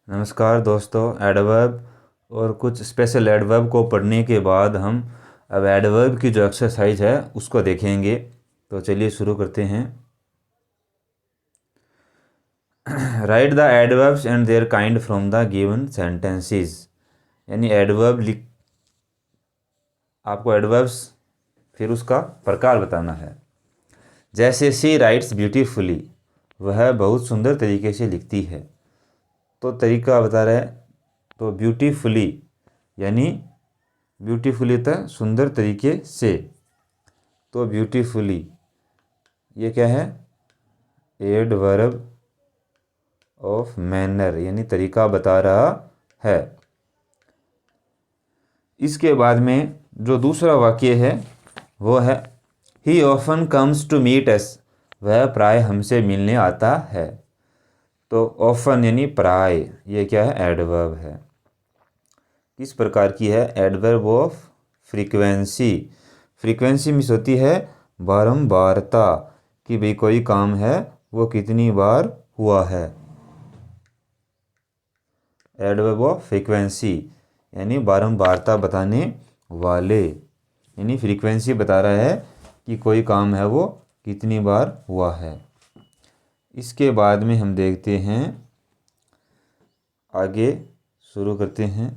नमस्कार दोस्तों। एडवर्ब और कुछ स्पेशल एडवर्ब को पढ़ने के बाद हम अब एडवर्ब की जो एक्सरसाइज है उसको देखेंगे। तो चलिए शुरू करते हैं। Write the adverbs and their kind from the given sentences. यानी एडवर्ब लिख आपको एडवर्ब्स फिर उसका प्रकार बताना है। जैसे शी राइट्स ब्यूटीफुली, वह बहुत सुंदर तरीके से लिखती है। तो तरीका बता रहा है। तो ब्यूटीफुली यानी ब्यूटीफुली था सुंदर तरीके से। तो ब्यूटीफुली ये क्या है? एडवर्ब ऑफ मैनर यानी तरीका बता रहा है। इसके बाद में जो दूसरा वाक्य है वो है he often comes to meet us, वह प्राय हमसे मिलने आता है। तो ऑफन यानी प्राय ये क्या है? एडवर्ब है। किस प्रकार की है? Adverb of frequency. Frequency means होती है बारंबारता, कि भाई कोई काम है वो कितनी बार हुआ है। एडवर्ब ऑफ फ्रीक्वेंसी यानी बारंबारता बताने वाले, यानी फ्रीक्वेंसी बता रहा है कि कोई काम है वो कितनी बार हुआ है। इसके बाद में हम देखते हैं, आगे शुरू करते हैं।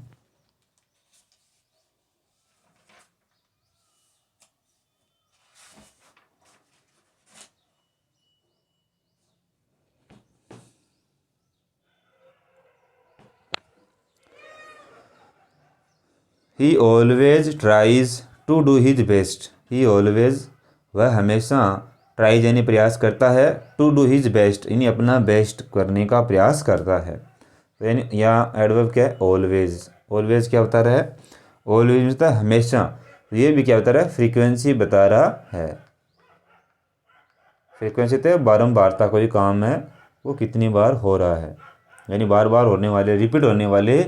He always tries to do his best. He always वह हमेशा ट्राइज यानी प्रयास करता है, टू डू हिज बेस्ट यानी अपना बेस्ट करने का प्रयास करता है। तो यानी यहाँ एडवर्ब क्या है? ऑलवेज। ऑलवेज क्या बता रहा है? ऑलवेज होता है हमेशा। तो ये भी क्या बता रहा है? फ्रीक्वेंसी बता रहा है। फ्रीक्वेंसी तो बारंबारता, कोई काम है वो कितनी बार हो रहा है, यानी बार बार होने वाले, रिपीट होने वाले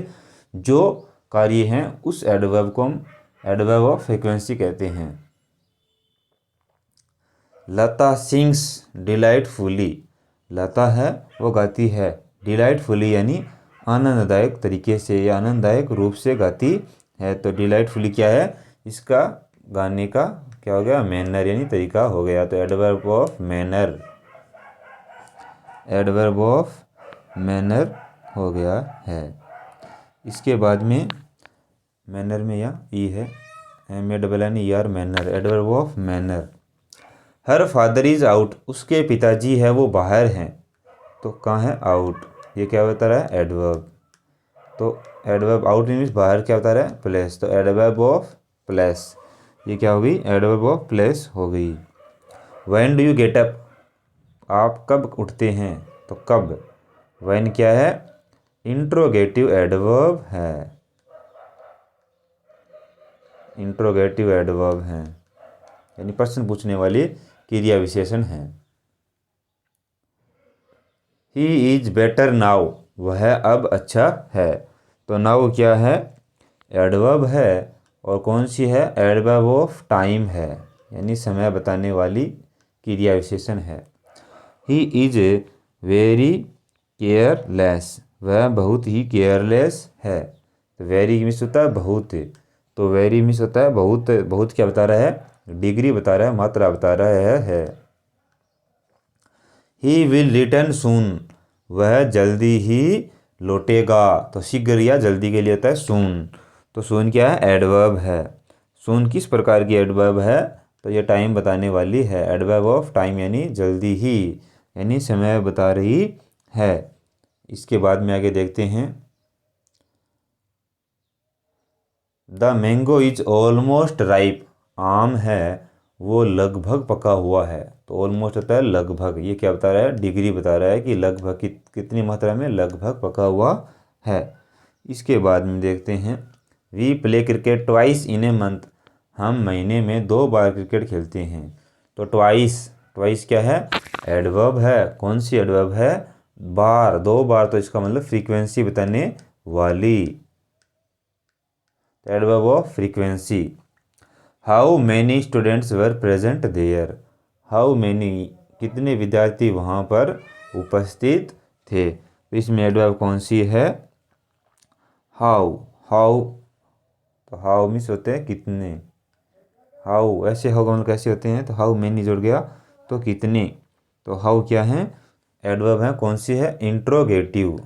जो कार्य हैं उस एडवर्ब को हम एडवर्ब ऑफ फ्रीक्वेंसी कहते हैं। लता सिंग्स डिलाइटफुली। लता है वो गाती है डिलाइटफुली यानी आनंददायक तरीके से या आनंददायक रूप से गाती है। तो डिलाइटफुली क्या है? इसका गाने का क्या हो गया? मैनर यानी तरीका हो गया। तो adverb of manner, adverb of manner हो गया है। इसके बाद में मैनर में या ई है, MANNER, manner, adverb of manner. Her father is out, उसके पिताजी है वो बाहर हैं। तो कहाँ है? आउट। ये क्या बता रहा है? एडवर्ब। तो एडवर्ब आउट मीन्स बाहर क्या बता रहा है? प्लेस। तो एडवर्ब ऑफ प्लेस ये क्या हो गई? एडवर्ब ऑफ प्लेस हो गई। When do you get up, आप कब उठते हैं? तो कब। व्हेन क्या है? इंट्रोगेटिव एडवर्ब है। इंट्रोगेटिव एडवर्ब है यानी प्रश्न पूछने वाली क्रिया विशेषण है। ही इज बेटर नाउ, वह अब अच्छा है। तो नाउ क्या है? एडवर्ब है। और कौन सी है? एडवर्ब ऑफ टाइम है यानी समय बताने वाली क्रिया विशेषण है। ही इज वेरी केयरलेस, वह बहुत ही केयरलेस है। तो वेरी मिस होता है बहुत। तो वेरी मिस होता है बहुत। बहुत क्या बता रहा है? डिग्री बता रहा है, मात्रा बता रहा है। ही विल रिटर्न सून, वह जल्दी ही लौटेगा। तो शीघ्र या जल्दी के लिए होता है सून। तो सून क्या है? एडवर्ब है। सून किस प्रकार की एडवर्ब है? तो ये टाइम बताने वाली है। एडवर्ब ऑफ टाइम यानी जल्दी ही, यानी समय बता रही है। इसके बाद में आगे देखते हैं। The mango is almost ripe, आम है वो लगभग पका हुआ है। तो ऑलमोस्ट होता है लगभग। ये क्या बता रहा है? डिग्री बता रहा है कि लगभग कितनी मात्रा में लगभग पका हुआ है। इसके बाद में देखते हैं। We play cricket twice in a month, हम महीने में 2 बार क्रिकेट खेलते हैं। तो ट्वाइस, ट्वाइस क्या है? एडवर्ब है। कौन सी एडवर्ब है? बार, 2 बार। तो इसका मतलब फ्रीक्वेंसी बताने वाली, adverb of frequency. How many students were present there, how many कितने विद्यार्थी वहाँ पर उपस्थित थे। तो इसमें एडवर्ब कौन सी है? हाउ, हाउ तो हाउ मीन्स होते हैं कितने, हाउ ऐसे हाउ मतलब कैसे होते हैं, तो हाउ मैनी जुड़ गया तो कितने। तो हाउ क्या है, एडवर्ब है, कौन सी है, इंट्रोगेटिव,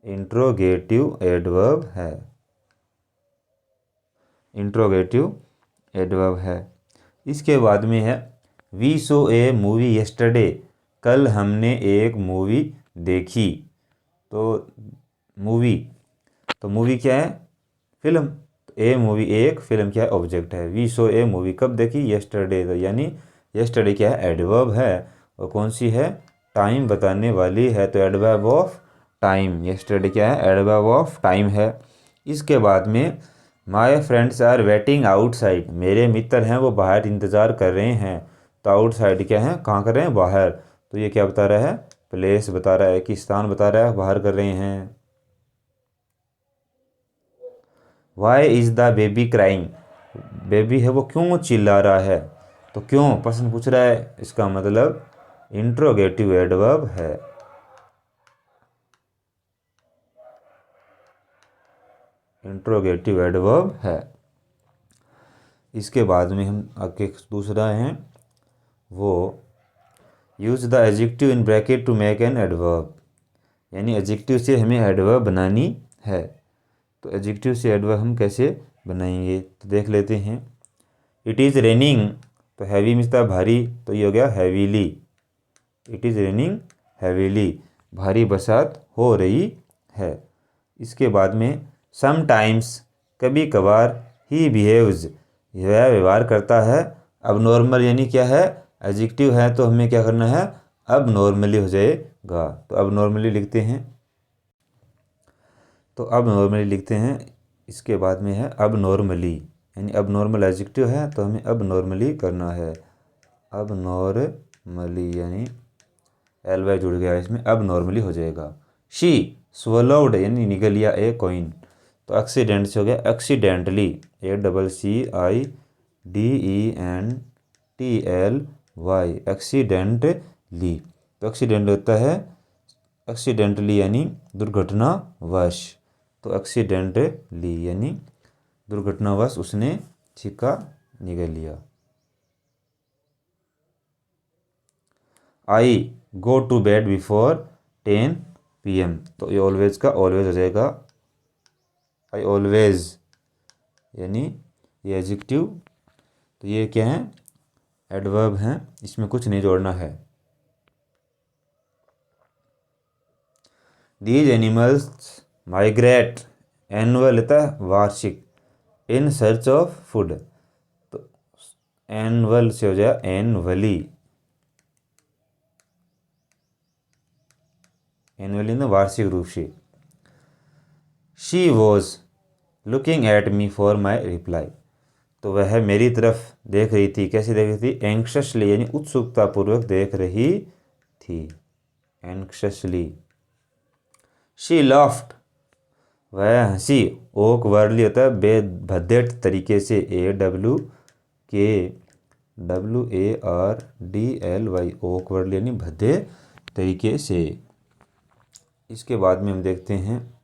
इंट्रोगेटिव एडवर्ब है, इंट्रोगेटिव एडवर्ब है। इसके बाद में है we saw a movie yesterday, कल हमने एक मूवी देखी। तो मूवी, तो मूवी क्या है, फिल्म, तो ए मूवी एक, फिल्म क्या है, ऑब्जेक्ट है। वी सो ए मूवी कब देखी, यस्टरडे, तो यानी यस्टरडे क्या है, एडवर्ब है, और कौन सी है, टाइम बताने वाली है, तो एडवर्ब ऑफ टाइम, यस्टरडे क्या है, एडवर्ब ऑफ टाइम है। इसके बाद में my friends are waiting outside, मेरे मित्र हैं वो बाहर इंतज़ार कर रहे हैं। तो आउटसाइड क्या है, कहाँ कर रहे हैं, बाहर, तो ये क्या बता रहा है, प्लेस बता रहा है कि स्थान बता रहा है, बाहर कर रहे हैं। Why is the baby crying, baby है वो क्यों चिल्ला रहा है, तो क्यों प्रश्न पूछ रहा है, इसका मतलब इंट्रोगेटिव एडवर्ब है, इंट्रोगेटिव एडवर्ब है। इसके बाद में हम आगे दूसरा है वो use the adjective in bracket to make an adverb, यानी एडजेक्टिव से हमें एडवर्ब बनानी है। तो एडजेक्टिव से एडवर्ब हम कैसे बनाएंगे, तो देख लेते हैं। इट इज़ रेनिंग, तो हैवी मीन्स था भारी, तो ये हो गया heavily, it is raining heavily, भारी बरसात हो रही है। इसके बाद में समटाइम्स, कभी कभार, ही बिहेव्स, यह व्यवहार करता है, अब नॉर्मल यानी क्या है, एडजेक्टिव है तो हमें क्या करना है, अब नॉर्मली हो जाएगा, तो अब नॉर्मली लिखते हैं, तो अब नॉर्मली लिखते हैं। इसके बाद में है अब नॉर्मली, यानी अब नॉर्मल एडजेक्टिव है तो हमें अब नॉर्मली करना है, अब नॉर्मली, यानी एल वाई जुड़ गया इसमें, अब नॉर्मली हो जाएगा। शी स्वलोड, यानी निगल लिया ए कॉइन, तो एक्सीडेंट से हो गया एक्सीडेंटली, ACCIDENTLY, एक्सीडेंटली, तो एक्सीडेंट होता है एक्सीडेंटली यानी दुर्घटनावश, तो एक्सीडेंटली यानी दुर्घटनावश उसने छिक्का निगल लिया। I go to bed before 10 PM, तो ये ऑलवेज का ऑलवेज हो जाएगा, आई ऑलवेज, यानी ये एडजेक्टिव, तो ये क्या है, एडवर्ब हैं, इसमें कुछ नहीं जोड़ना है। दीज एनिमल्स माइग्रेट, एनुअल लेता है वार्षिक, इन सर्च ऑफ फूड, तो एनुअल से हो जाएगा एनुअली, एनुअली ना वार्षिक रूप से। She was looking at me for my reply, तो वह मेरी तरफ देख रही थी, कैसे देख रही थी, एंक्शसली, यानी उत्सुकतापूर्वक देख रही थी, एंक्शसली। शी लाफ्ड, वह हंसी, ओकवर्डली होता है बेभद्दे तरीके से, AWKWARDLY, ओकवर्डली यानी भद्दे तरीके से। इसके बाद में हम देखते हैं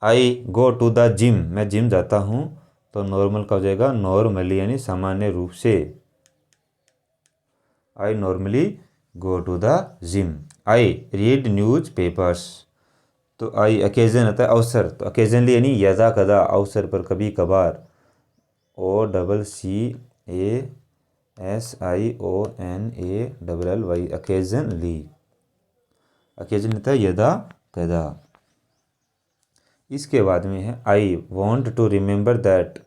आई गो टू द जिम, मैं जिम जाता हूँ, तो नॉर्मल का हो जाएगा नॉर्मली, यानी सामान्य रूप से, I normally go to the gym. I read newspapers, तो आई ओकेजन होता है अवसर, तो ओकेजनली यानी यदा कदा, अवसर पर, कभी कभार, OCCASIONALLY, ओकेजनली, ओकेजन होता है यदा कदा। इसके बाद में है I want to remember that,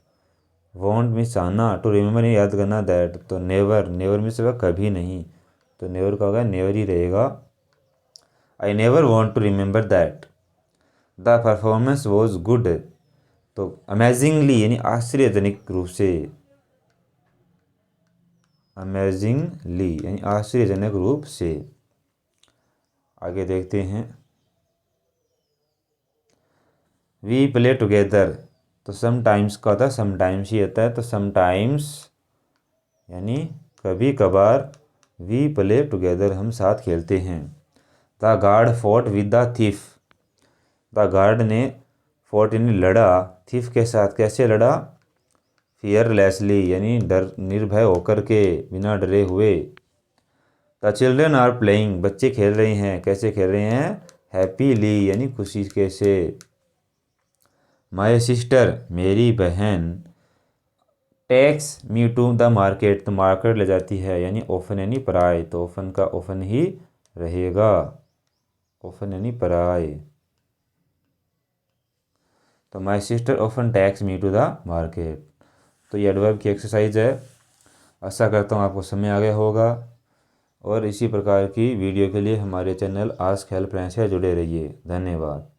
want में चाहना, टू रिमेंबर याद करना, दैट तो नेवर, नेवर में से कभी नहीं, तो नेवर का होगा नेवर ही रहेगा। I never want to remember that the performance was good, तो अमेजिंगली यानी आश्चर्यजनक रूप से, अमेजिंगली यानी आश्चर्यजनक रूप से। आगे देखते हैं वी प्ले टुगेदर, तो समटाइम्स का होता है, समटाइम्स ही होता है, तो समटाइम्स यानी कभी कभार, वी प्ले टुगेदर हम साथ खेलते हैं। The guard fought with the thief, the guard ने फोर्ट यानी लड़ा, थीफ के साथ कैसे लड़ा, फियरलेसली यानी डर निर्भय होकर के, बिना डरे हुए। द चिल्ड्रन आर प्लेइंग बच्चे खेल रहे हैं, कैसे खेल रहे हैं, हैप्पीली यानी खुशी के से। माई सिस्टर मेरी बहन, takes me to the market तो मार्केट ले जाती है, यानी ओफन यानी प्राय, तो ओफन का ओफन ही रहेगा, ओफन यानी प्राय। तो my sister often takes me to the market. तो ये एडवर्ब की एक्सरसाइज है। आशा करता हूँ आपको समझ आ गया होगा। और इसी प्रकार की वीडियो के लिए हमारे चैनल आस्क हेल्प फ्रेंड्स से जुड़े रहिए। धन्यवाद।